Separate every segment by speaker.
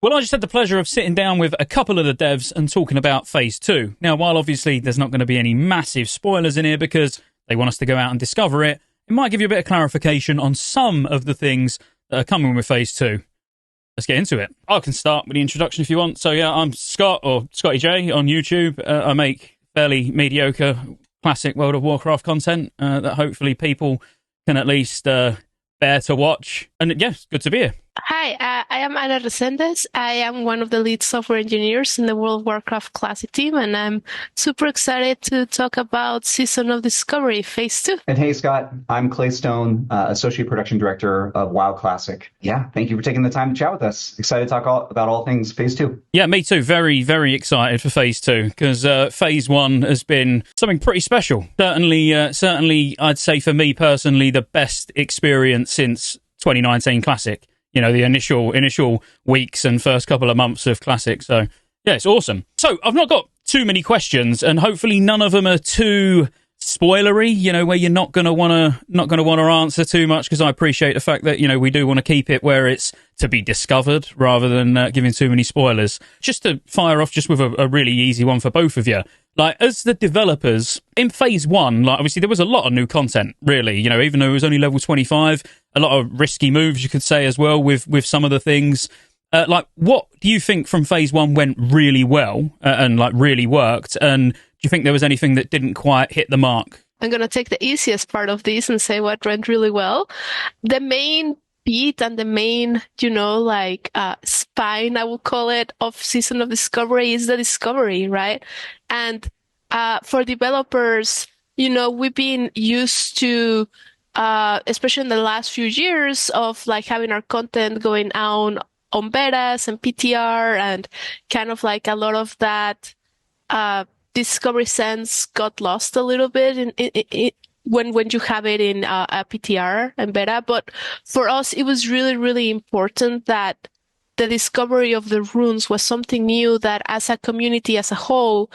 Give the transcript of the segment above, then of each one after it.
Speaker 1: Well, I just had the pleasure of sitting down with a couple of the devs and talking about Phase 2. Now, while obviously there's not going to be any massive spoilers in here because they want us to go out and discover it, it might give you a bit of clarification on some of the things that are coming with Phase 2. Let's get into it. I can start with the introduction if you want. So, yeah, I'm Scott, or Scottejaye on YouTube. I make fairly mediocre classic World of Warcraft content that hopefully people can at least bear to watch. And, yes, good to be here.
Speaker 2: Hi, I am Ana Resendes. I am one of the lead software engineers in the World of Warcraft Classic team, and I'm super excited to talk about Season of Discovery Phase 2.
Speaker 3: And hey, Scott, I'm Clay Stone, Associate Production Director of WoW Classic. Yeah, thank you for taking the time to chat with us. Excited to talk about all things Phase 2.
Speaker 1: Yeah, me too. Very, very excited for Phase 2, because Phase 1 has been something pretty special. Certainly, I'd say for me personally, the best experience since 2019 Classic. You know, the initial weeks and first couple of months of Classic. So, yeah, it's awesome. So, I've not got too many questions, and hopefully none of them are too spoilery, you know, where you're not going to want to answer too much, because I appreciate the fact that, you know, we do want to keep it where it's to be discovered rather than giving too many spoilers. Just to fire off just with a really easy one for both of you. Like, as the developers, in Phase 1, like, obviously there was a lot of new content, really, you know, even though it was only level 25, a lot of risky moves, you could say, as well, with some of the things. Like, what do you think from Phase 1 went really well and, like, really worked? And do you think there was anything that didn't quite hit the mark?
Speaker 2: I'm going to take the easiest part of this and say what went really well. The main beat and the main, spine, I will call it, of Season of Discovery is the discovery, right? And for developers, you know, we've been used to, especially in the last few years, of like having our content going on betas and PTR, and kind of like a lot of that discovery sense got lost a little bit in when you have it in a PTR and beta. But for us, it was really, really important that the discovery of the runes was something new, that as a community as a whole,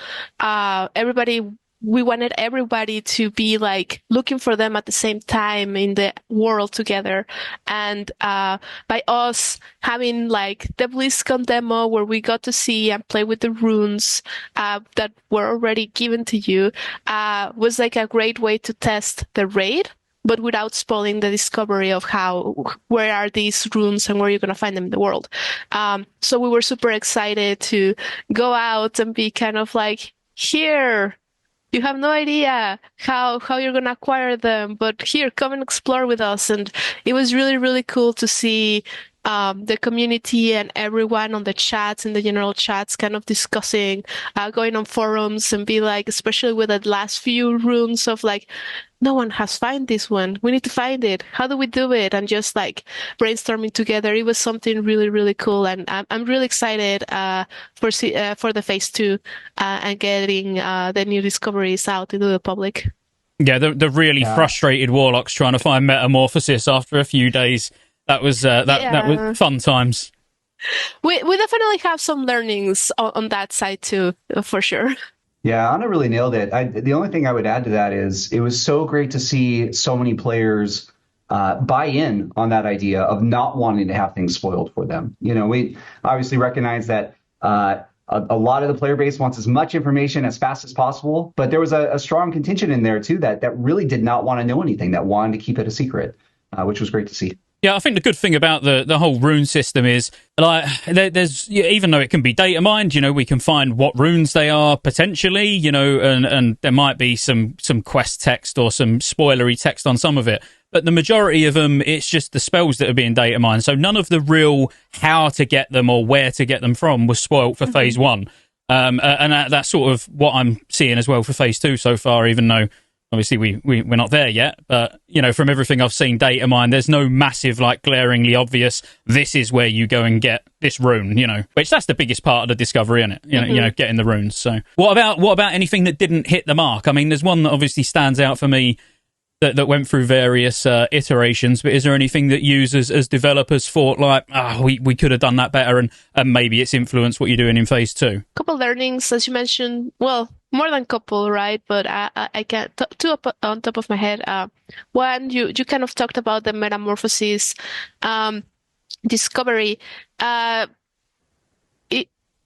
Speaker 2: we wanted everybody to be like looking for them at the same time in the world together. And by us having like the BlizzCon demo where we got to see and play with the runes that were already given to you, was like a great way to test the raid, but without spoiling the discovery of where are these runes and where you're going to find them in the world. So we were super excited to go out and be kind of like, here, you have no idea how you're going to acquire them, but here, come and explore with us. And it was really, really cool to see the community and everyone on the chats, in the general chats, kind of discussing, going on forums and be like, especially with the last few runes of like, no one has found this one. We need to find it. How do we do it? And just like brainstorming together. It was something really, really cool. And I'm really excited for the Phase 2 and getting the new discoveries out into the public.
Speaker 1: Yeah, the really frustrated warlocks trying to find metamorphosis after a few days. That was that was fun times.
Speaker 2: We definitely have some learnings on that side too, for sure.
Speaker 3: Yeah, Anna really nailed it. The only thing I would add to that is it was so great to see so many players buy in on that idea of not wanting to have things spoiled for them. You know, we obviously recognize that a lot of the player base wants as much information as fast as possible, but there was a strong contingent in there too that really did not want to know anything, that wanted to keep it a secret, which was great to see.
Speaker 1: Yeah, I think the good thing about the whole rune system is, like, there's, even though it can be data mined, you know, we can find what runes they are potentially, you know, and there might be some quest text or some spoilery text on some of it. But the majority of them, it's just the spells that are being data mined. So none of the real how to get them or where to get them from was spoiled for Phase 1. And that's sort of what I'm seeing as well for Phase 2 so far, even though obviously we're not there yet. But, you know, from everything I've seen data mine, there's no massive, like, glaringly obvious, this is where you go and get this rune, you know, which that's the biggest part of the discovery, isn't it? You know, getting the runes. So what about anything that didn't hit the mark? I mean, there's one that obviously stands out for me that went through various iterations, but is there anything that you as developers thought like, we could have done that better, and maybe it's influenced what you're doing in Phase 2?
Speaker 2: Couple learnings, as you mentioned, well, more than couple, right? But I can't, two up on top of my head. One, you kind of talked about the metamorphosis discovery.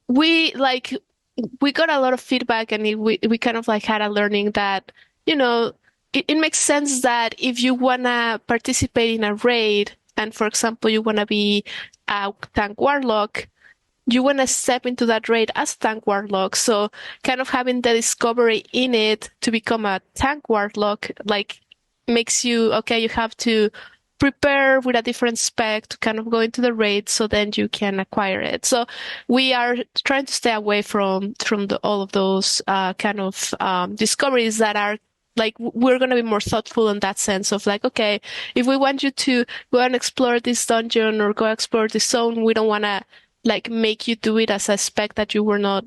Speaker 2: we got a lot of feedback, and we kind of like had a learning that, it makes sense that if you wanna participate in a raid, and for example, you wanna be a tank warlock, you want to step into that raid as tank warlock. So kind of having the discovery in it to become a tank warlock, like, makes you, okay, you have to prepare with a different spec to kind of go into the raid, so then you can acquire it. So we are trying to stay away from all of those kind of discoveries that are like, we're going to be more thoughtful in that sense of like, okay, if we want you to go and explore this dungeon or go explore this zone, we don't want to like make you do it as a spec that you were not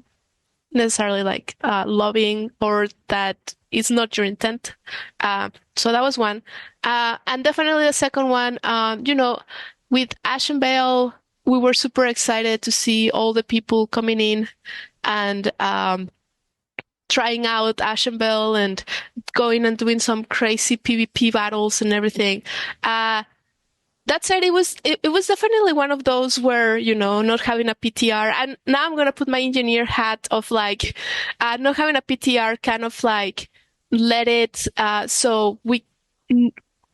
Speaker 2: necessarily like loving, or that is not your intent. So that was one. And definitely the second one, with Ashen Veil, we were super excited to see all the people coming in and trying out Ashen Veil and going and doing some crazy PvP battles and everything. That said, it was definitely one of those where, not having a PTR, and now I'm going to put my engineer hat of like, not having a PTR kind of like let it, so we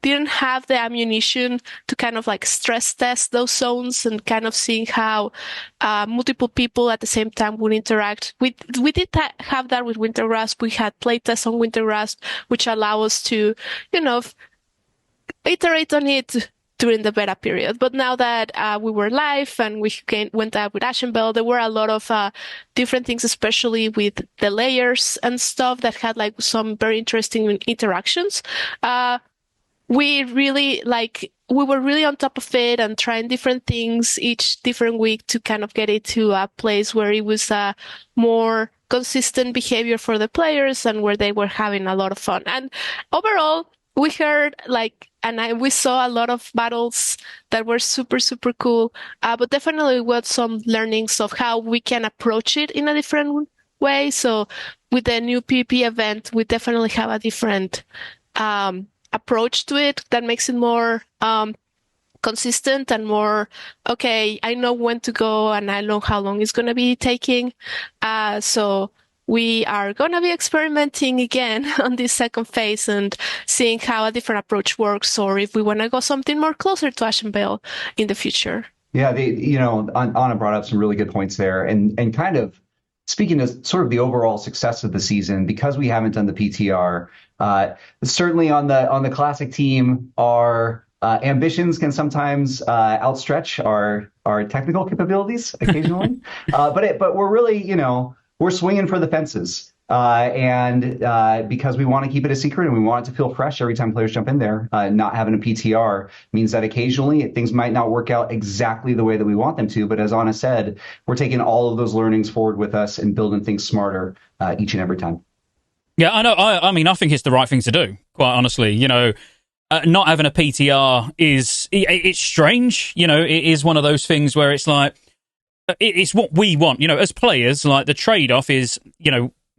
Speaker 2: didn't have the ammunition to kind of like stress test those zones and kind of seeing how multiple people at the same time would interact. We did have that with Wintergrasp. We had playtests on Wintergrasp, which allow us to, iterate on it during the beta period. But now that we were live and we went out with Ashen Veil, there were a lot of different things, especially with the layers and stuff that had like some very interesting interactions. We were really on top of it and trying different things each different week to kind of get it to a place where it was more consistent behavior for the players and where they were having a lot of fun. And overall, we heard we saw a lot of battles that were super, super cool, but definitely we got some learnings of how we can approach it in a different way. So with the new PvP event, we definitely have a different approach to it that makes it more consistent and more, okay, I know when to go and I know how long it's going to be taking. So we are going to be experimenting again on this second phase and seeing how a different approach works, or if we want to go something more closer to Ashen Veil in the future.
Speaker 3: Yeah, Anna brought up some really good points there, and kind of speaking to sort of the overall success of the season, because we haven't done the PTR, certainly on the classic team, our ambitions can sometimes outstretch our technical capabilities occasionally, but we're really, we're swinging for the fences. And because we want to keep it a secret and we want it to feel fresh every time players jump in there, not having a PTR means that occasionally things might not work out exactly the way that we want them to. But as Anna said, we're taking all of those learnings forward with us and building things smarter each and every time.
Speaker 1: Yeah, I know. I mean, I think it's the right thing to do, quite honestly. Not having a PTR it's strange. It is one of those things where it's like, it's what we want, as players. Like, the trade-off is,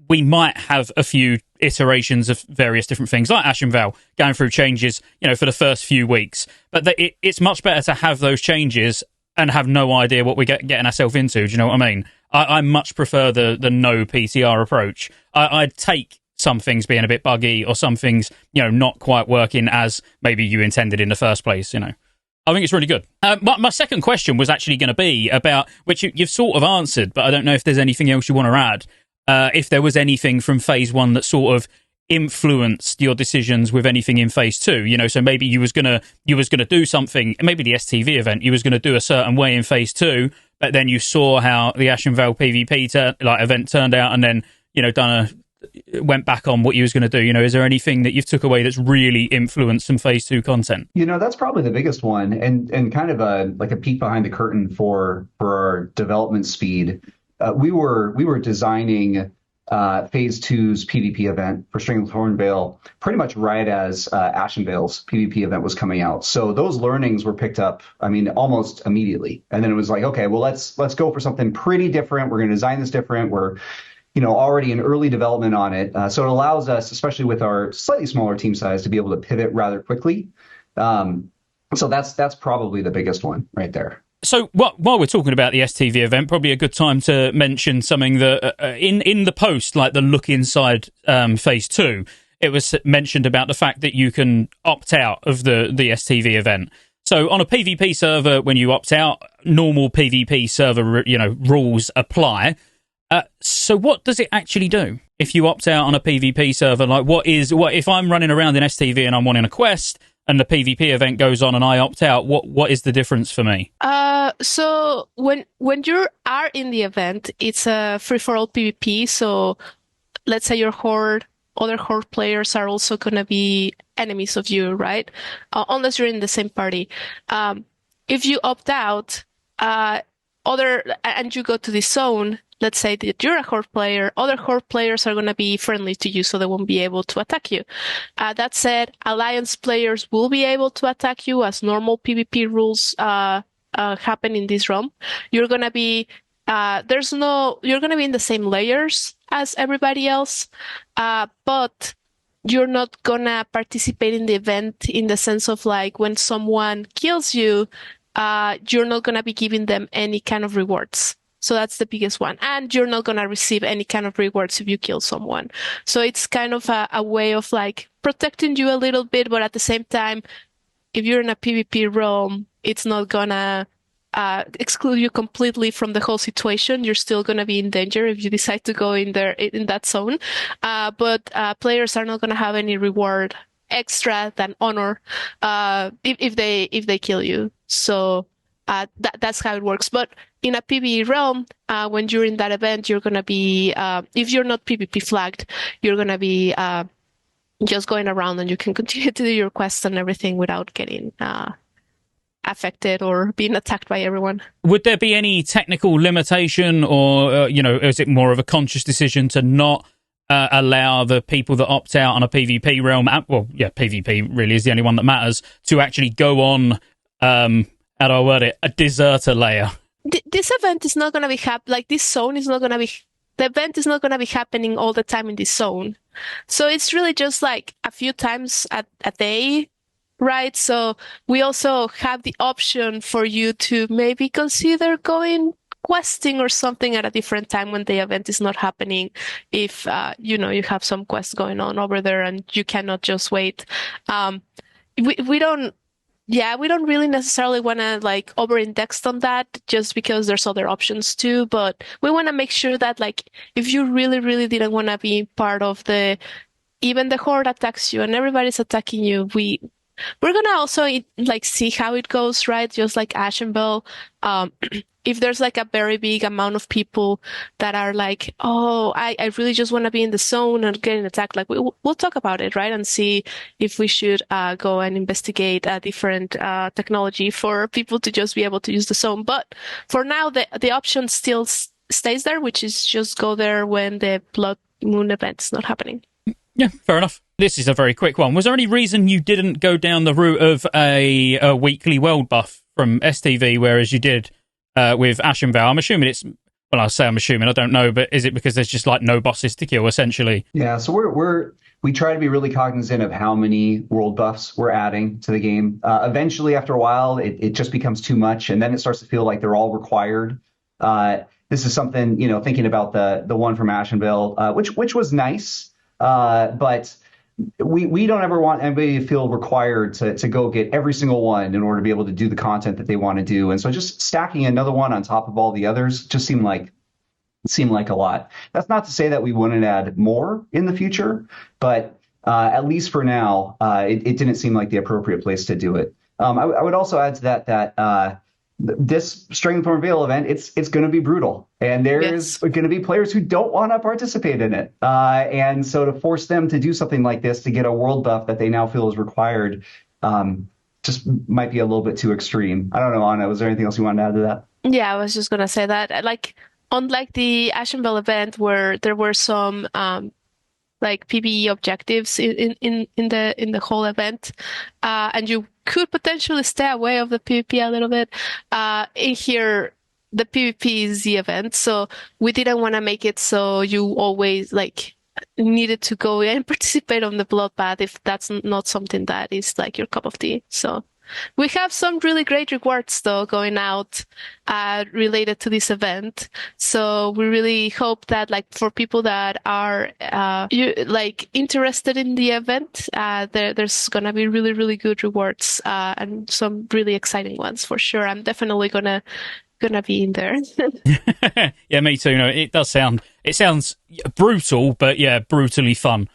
Speaker 1: we might have a few iterations of various different things, like Ashen Veil, going through changes, for the first few weeks. But it's much better to have those changes and have no idea what we're getting ourselves into. Do you know what I mean? I much prefer the no PTR approach. I'd take some things being a bit buggy, or some things, not quite working as maybe you intended in the first place, I think it's really good. My second question was actually going to be about, which you've sort of answered, but I don't know if there's anything else you want to add. If there was anything from Phase 1 that sort of influenced your decisions with anything in Phase 2, so maybe you was gonna do something, maybe the STV event, you was going to do a certain way in Phase 2, but then you saw how the Ashen Veil PvP event turned out, and then, went back on what you was going to do. Is there anything that you've took away that's really influenced some Phase 2 content?
Speaker 3: That's probably the biggest one, and kind of a peek behind the curtain for our development speed. We were designing Phase 2's PvP event for Stranglethorn Veil pretty much right as Ashen Veil's PvP event was coming out. So those learnings were picked up, almost immediately. And then it was like, okay, well, let's go for something pretty different. We're going to design this different. We're already in early development on it. So it allows us, especially with our slightly smaller team size, to be able to pivot rather quickly. So that's probably the biggest one right there.
Speaker 1: So while we're talking about the STV event, probably a good time to mention something that in the post, like the look inside phase 2, it was mentioned about the fact that you can opt out of the STV event. So on a PvP server, when you opt out, normal PvP server rules apply. So what does it actually do if you opt out on a PvP server? Like, what if I'm running around in STV and I'm wanting a quest and the PvP event goes on and I opt out? What is the difference for me?
Speaker 2: So when you are in the event, it's a free-for-all PvP. So let's say your horde, other horde players are also going to be enemies of you, right? Unless you're in the same party. If you opt out, and you go to this zone, let's say that you're a horde player, other horde players are going to be friendly to you, so they won't be able to attack you. That said, alliance players will be able to attack you as normal PvP rules happen in this realm. You're going to be you're going to be in the same layers as everybody else, but you're not going to participate in the event in the sense of like when someone kills you, you're not going to be giving them any kind of rewards. So that's the biggest one. And you're not going to receive any kind of rewards if you kill someone. So it's kind of a way of like protecting you a little bit, but at the same time, if you're in a PvP realm, it's not going to exclude you completely from the whole situation. You're still going to be in danger if you decide to go in there in that zone. But players are not going to have any reward extra than honor if they kill you. So that's how it works. But in a PvE realm, when you're in that event, you're going to be, if you're not PvP flagged, you're going to be just going around and you can continue to do your quests and everything without getting affected or being attacked by everyone.
Speaker 1: Would there be any technical limitation or, is it more of a conscious decision to not allow the people that opt out on a PvP realm, PvP really is the only one that matters, to actually go on, how do I word it, a deserter layer?
Speaker 2: This event is not going to be this zone is not going to be, the event is not going to be happening all the time in this zone. So it's really just like a few times a day, right? So we also have the option for you to maybe consider going questing or something at a different time when the event is not happening. If, you have some quests going on over there and you cannot just wait. We don't really necessarily want to like over-index on that just because there's other options too. But we want to make sure that like if you really, really didn't want to be part of even the horde attacks you and everybody's attacking you, we're gonna also like see how it goes, right? Just like Ashenvale. If there's like a very big amount of people that are like, oh, I really just want to be in the zone and getting attacked, like we'll talk about it, right? And see if we should go and investigate a different technology for people to just be able to use the zone. But for now, the option still stays there, which is just go there when the Blood Moon event is not happening.
Speaker 1: Yeah, fair enough. This is a very quick one. Was there any reason you didn't go down the route of a weekly world buff from STV, whereas you did with Ashenvale? I'm assuming I'm assuming, I don't know, but is it because there's just like no bosses to kill, essentially?
Speaker 3: Yeah, so we try to be really cognizant of how many world buffs we're adding to the game. Eventually, after a while, it just becomes too much, and then it starts to feel like they're all required. This is something, thinking about the one from Ashenvale, which was nice. But we don't ever want anybody to feel required to go get every single one in order to be able to do the content that they want to do. And so just stacking another one on top of all the others just seemed like a lot. That's not to say that we wouldn't add more in the future, but at least for now, it didn't seem like the appropriate place to do it. I would also add to that this Stranglethorn Vale event, it's going to be brutal, and there's going to be players who don't want to participate in it, and so to force them to do something like this to get a world buff that they now feel is required, just might be a little bit too extreme. I don't know, Anna, was there anything else you wanted to add to that?
Speaker 2: Yeah, I was just going to say that, like, unlike the Ashenvale event where there were some like PvE objectives in the whole event, and you could potentially stay away of the PvP a little bit. In here, the PvP is the event, so we didn't want to make it so you always like needed to go and participate on the bloodbath if that's not something that is like your cup of tea. So We have some really great rewards though going out related to this event. So we really hope that like for people that are interested in the event, there's gonna be really, really good rewards and some really exciting ones for sure. I'm definitely gonna be in there.
Speaker 1: Yeah, me too. No, it sounds brutal, but yeah, brutally fun.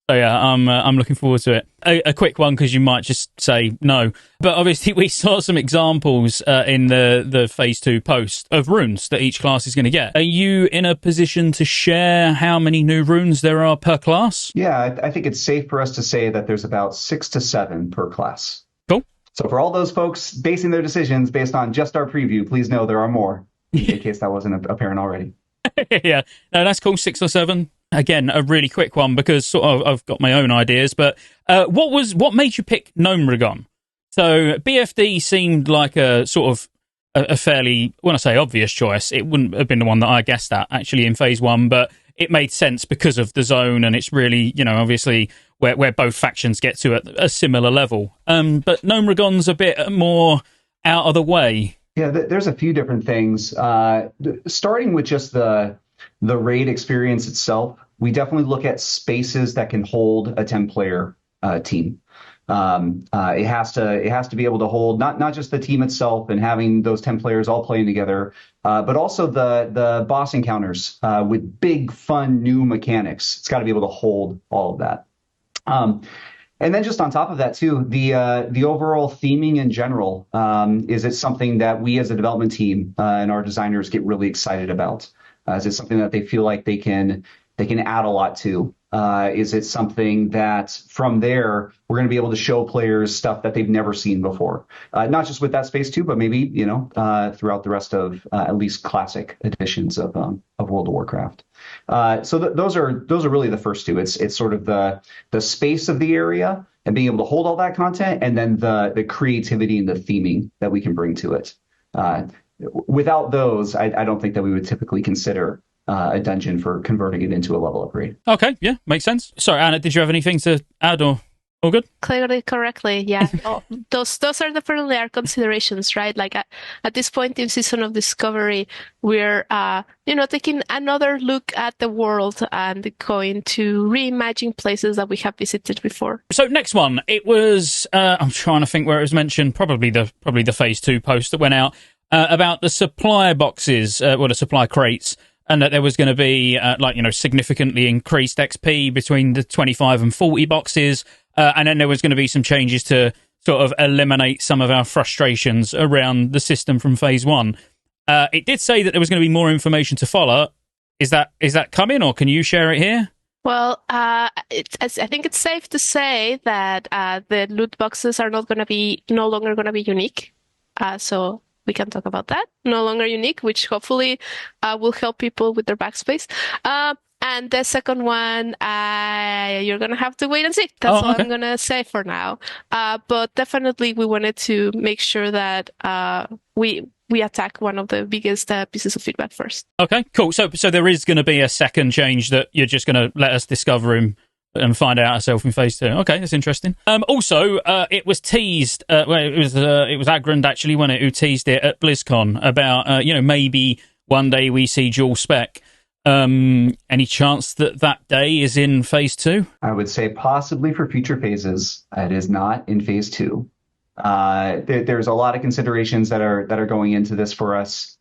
Speaker 1: So yeah, I'm looking forward to it. A quick one, because you might just say no, but obviously we saw some examples in the Phase 2 post of runes that each class is going to get. Are you in a position to share how many new runes there are per class?
Speaker 3: Yeah, I think it's safe for us to say that there's about 6 to 7 per class.
Speaker 1: Cool.
Speaker 3: So for all those folks basing their decisions based on just our preview, please know there are more, in case that wasn't apparent already.
Speaker 1: Yeah, no, that's cool. 6 or 7. Again, a really quick one, because sort of I've got my own ideas. But what made you pick Gnomragon? So BFD seemed like a sort of a fairly, when I say obvious choice, it wouldn't have been the one that I guessed at actually in Phase 1, but it made sense because of the zone, and it's really, obviously where both factions get to at a similar level. But Gnomragon's a bit more out of the way.
Speaker 3: Yeah, there's a few different things. Starting with just the raid experience itself, we definitely look at spaces that can hold a 10-player team. It has to be able to hold not just the team itself and having those 10 players all playing together, but also the boss encounters with big, fun new mechanics. It's got to be able to hold all of that. And then just on top of that too, the overall theming in general, is it something that we as a development team and our designers get really excited about? Is it something that they feel like they can add a lot to? Is it something that from there we're going to be able to show players stuff that they've never seen before? Not just with that space too, but maybe throughout the rest of at least classic editions of World of Warcraft. So those are really the first two. It's sort of the space of the area and being able to hold all that content, and then the creativity and the theming that we can bring to it. Without those, I don't think that we would typically consider a dungeon for converting it into a level upgrade.
Speaker 1: Okay, yeah, makes sense. Sorry, Anna, did you have anything to add, or all good?
Speaker 2: Clearly, correctly, yeah. Those are definitely our considerations, right? Like at this point in Season of Discovery, we're taking another look at the world and going to reimagine places that we have visited before.
Speaker 1: So next one, it was I'm trying to think where it was mentioned. Probably the Phase 2 post that went out about the supply boxes, the supply crates. And that there was going to be, significantly increased XP between the 25 and 40 boxes. And then there was going to be some changes to sort of eliminate some of our frustrations around the system from Phase 1. It did say that there was going to be more information to follow. Is that coming, or can you share it here?
Speaker 2: Well, I think it's safe to say that the loot boxes are no longer going to be unique. So we can talk about that. No longer unique, which hopefully will help people with their backspace. And the second one, you're going to have to wait and see. That's all I'm going to say for now. But definitely we wanted to make sure that we attack one of the biggest pieces of feedback first. Okay,
Speaker 1: cool. So there is going to be a second change that you're just going to let us discover and find out ourselves in Phase 2. Okay, that's interesting. Also, it was teased. It was Agrand actually who teased it at BlizzCon about maybe one day we see Jel Spec. Any chance that day is in Phase 2?
Speaker 3: I would say possibly for future phases. It is not in Phase 2. There's a lot of considerations that are going into this for us.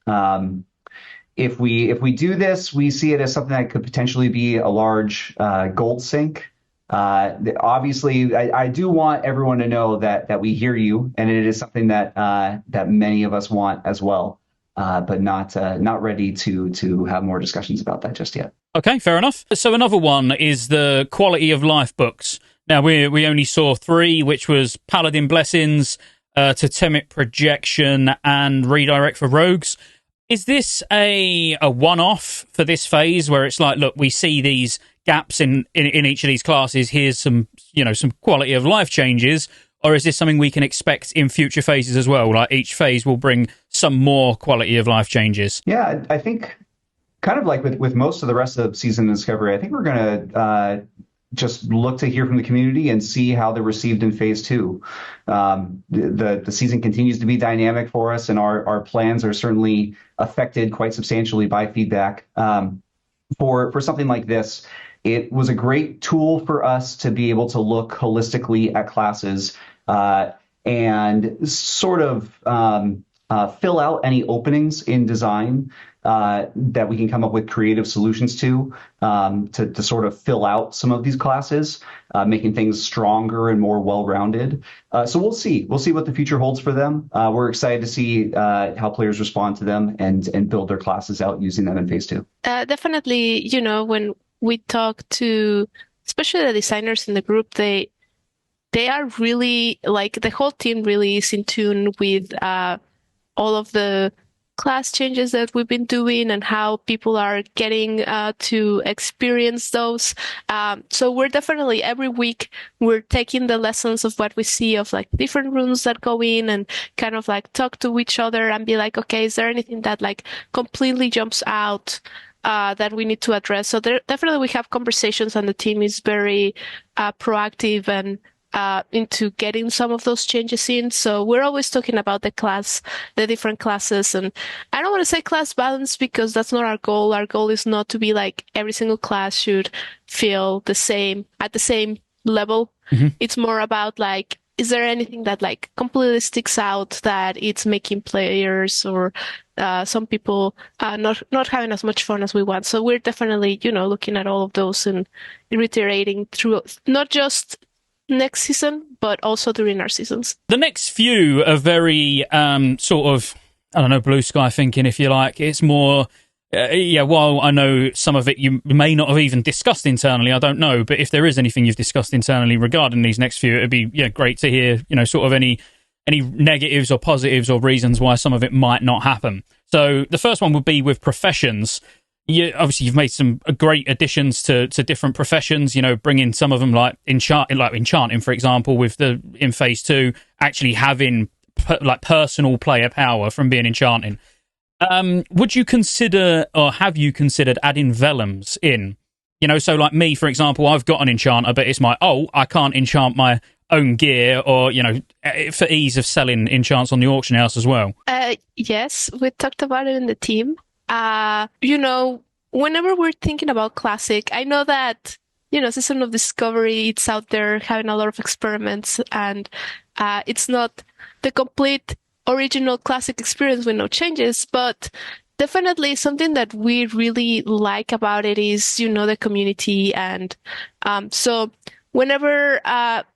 Speaker 3: If we do this, we see it as something that could potentially be a large gold sink. Obviously, I do want everyone to know that we hear you, and it is something that many of us want as well, but not ready to have more discussions about that just yet.
Speaker 1: Okay, fair enough. So another one is the quality of life books. Now we only saw 3, which was Paladin Blessings, Totemic Projection, and Redirect for Rogues. Is this a one-off for this phase where it's like, look, we see these gaps in each of these classes, here's some quality of life changes, or is this something we can expect in future phases as well? Like each phase will bring some more quality of life changes?
Speaker 3: Yeah, I think kind of like with most of the rest of Season of Discovery, I think we're going to just look to hear from the community and see how they're received in phase two. The season continues to be dynamic for us, and our plans are certainly affected quite substantially by feedback. For something like this, it was a great tool for us to be able to look holistically at classes and sort of fill out any openings in design that we can come up with creative solutions to sort of fill out some of these classes, making things stronger and more well-rounded. So we'll see. We'll see what the future holds for them. We're excited to see how players respond to them and build their classes out using them in phase two.
Speaker 2: Definitely, when we talk to, especially the designers in the group, they are really, like, the whole team really is in tune with all of the class changes that we've been doing and how people are getting to experience those. So we're definitely, every week, we're taking the lessons of what we see of like different runes that go in and kind of like talk to each other and be like, okay, is there anything that like completely jumps out that we need to address? So there definitely we have conversations, and the team is very proactive and into getting some of those changes in. So we're always talking about the different classes. And I don't want to say class balance because that's not our goal. Our goal is not to be like every single class should feel the same at the same level. Mm-hmm. It's more about like, is there anything that like completely sticks out that it's making players or some people not having as much fun as we want? So we're definitely, looking at all of those and reiterating through not just next season, but also during our seasons.
Speaker 1: The next few are very sort of, I don't know, blue sky thinking, if you like. It's more, while I know some of it you may not have even discussed internally, I don't know, but if there is anything you've discussed internally regarding these next few, it'd be great to hear, sort of any negatives or positives or reasons why some of it might not happen. So the first one would be with professions. Obviously, you've made some great additions to different professions, bringing some of them like enchanting, for example, with in phase 2, actually having personal player power from being enchanting. Would you consider, or have you considered adding vellums in? So like me, for example, I've got an enchanter, but it's I can't enchant my own gear, or, for ease of selling enchants on the auction house as well.
Speaker 2: Yes, we talked about it in the team. Whenever we're thinking about Classic, I know that, Season of Discovery, it's out there having a lot of experiments, and it's not the complete original Classic experience with no changes, but definitely something that we really like about it is, the community. And so whenever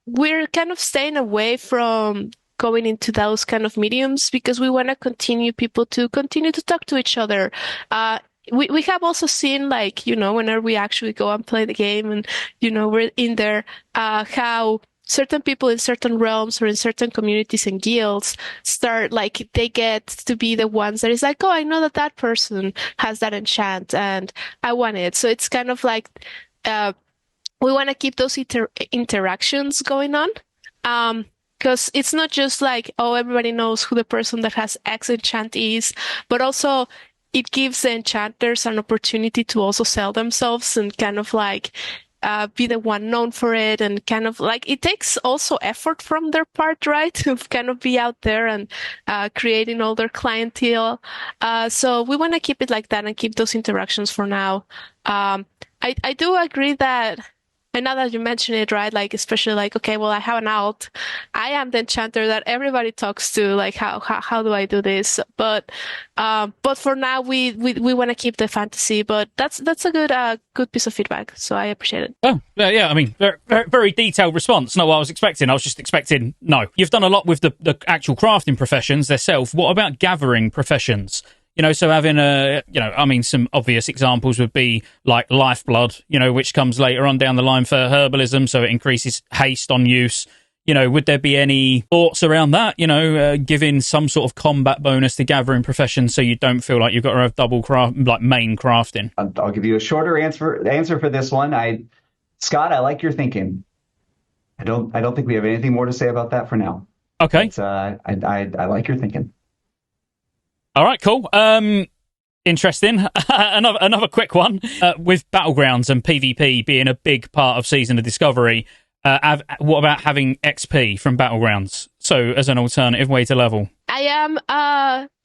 Speaker 2: we're kind of staying away from going into those kind of mediums because we want to continue to talk to each other. We have also seen, like, whenever we actually go and play the game and, we're in there, how certain people in certain realms or in certain communities and guilds start, like, they get to be the ones that is like, oh, I know that person has that enchant and I want it. So it's kind of like, we want to keep those interactions going on. Because it's not just like, oh, everybody knows who the person that has X enchant is, but also it gives the enchanters an opportunity to also sell themselves and kind of like be the one known for it, and kind of like it takes also effort from their part, right? To kind of be out there and creating all their clientele. So we want to keep it like that and keep those interactions for now. I do agree that, and now that you mention it, right, like, especially like, okay, well, I have an alt. I am the enchanter that everybody talks to, like, how do I do this? But for now, we want to keep the fantasy, but that's a good piece of feedback. So I appreciate it.
Speaker 1: Oh, yeah. I mean, very, very, very detailed response. Not what I was expecting. I was just expecting no. You've done a lot with the actual crafting professions themselves. What about gathering professions? So having some obvious examples would be like Lifeblood, which comes later on down the line for herbalism, so it increases haste on use. Would there be any thoughts around that, giving some sort of combat bonus to gathering professions so you don't feel like you've got to have double craft, like main crafting?
Speaker 3: I'll give you a shorter answer for this one. Scott, I like your thinking. I don't think we have anything more to say about that for now.
Speaker 1: Okay.
Speaker 3: But, I like your thinking.
Speaker 1: All right, cool. Interesting. Another quick one. With Battlegrounds and PvP being a big part of Season of Discovery, what about having XP from Battlegrounds? So as an alternative way to level?
Speaker 2: I am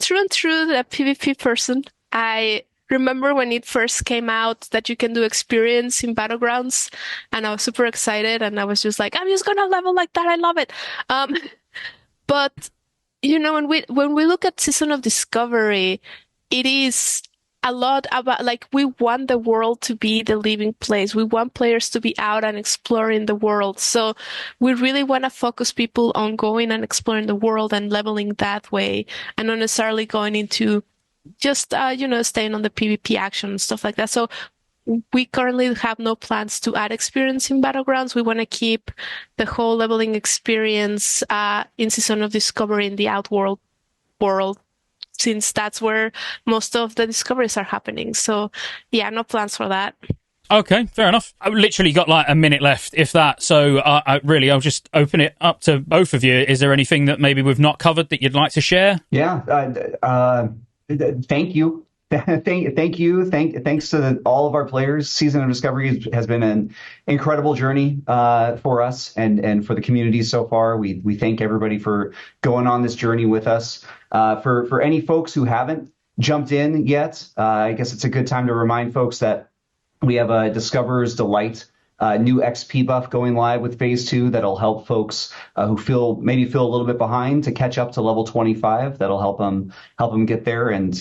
Speaker 2: true and true the PvP person. I remember when it first came out that you can do experience in Battlegrounds, and I was super excited, and I was just like, I'm just gonna level like that. I love it. But when we look at Season of Discovery, it is a lot about, like, we want the world to be the living place. We want players to be out and exploring the world. So we really want to focus people on going and exploring the world and leveling that way, and not necessarily going into just, staying on the PvP action and stuff like that. So we currently have no plans to add experience in Battlegrounds. We want to keep the whole leveling experience in Season of Discovery in the Outworld world, since that's where most of the discoveries are happening. So yeah, no plans for that.
Speaker 1: Okay, fair enough. I've literally got like a minute left, if that. So I'll just open it up to both of you. Is there anything that maybe we've not covered that you'd like to share?
Speaker 3: Yeah. Thank you. Thank you. Thanks to all of our players. Season of Discovery has been an incredible journey for us and for the community so far. We thank everybody for going on this journey with us. For any folks who haven't jumped in yet, I guess it's a good time to remind folks that we have a Discoverer's Delight new XP buff going live with Phase 2 that'll help folks who feel a little bit behind to catch up to level 25. That'll help them get there and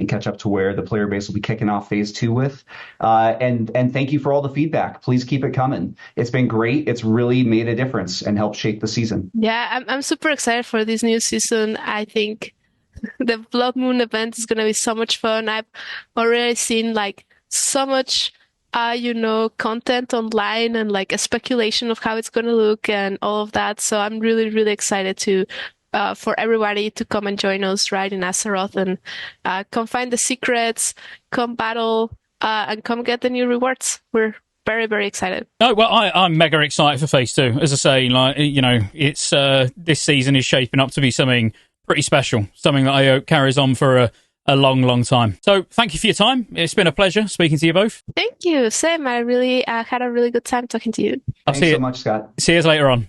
Speaker 3: catch up to where the player base will be kicking off Phase 2 with. And thank you for all the feedback. Please keep it coming. It's been great. It's really made a difference and helped shape the season.
Speaker 2: Yeah, I'm super excited for this new season. I think the Blood Moon event is going to be so much fun. I've already seen like so much content online and like a speculation of how it's going to look and all of that. So I'm really, really excited to for everybody to come and join us right in Azeroth and come find the secrets, come battle, and come get the new rewards. We're very, very excited.
Speaker 1: Oh, well, I'm mega excited for Phase 2. As I say, like, it's this season is shaping up to be something pretty special, something that I hope carries on for a long, long time. So thank you for your time. It's been a pleasure speaking to you both.
Speaker 2: Thank you. Same. I really had a really good time talking to you.
Speaker 3: Thanks so much, Scott.
Speaker 1: See you later on.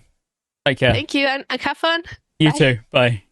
Speaker 1: Take care.
Speaker 2: Thank you, and have fun.
Speaker 1: You
Speaker 2: Bye.
Speaker 1: too. Bye.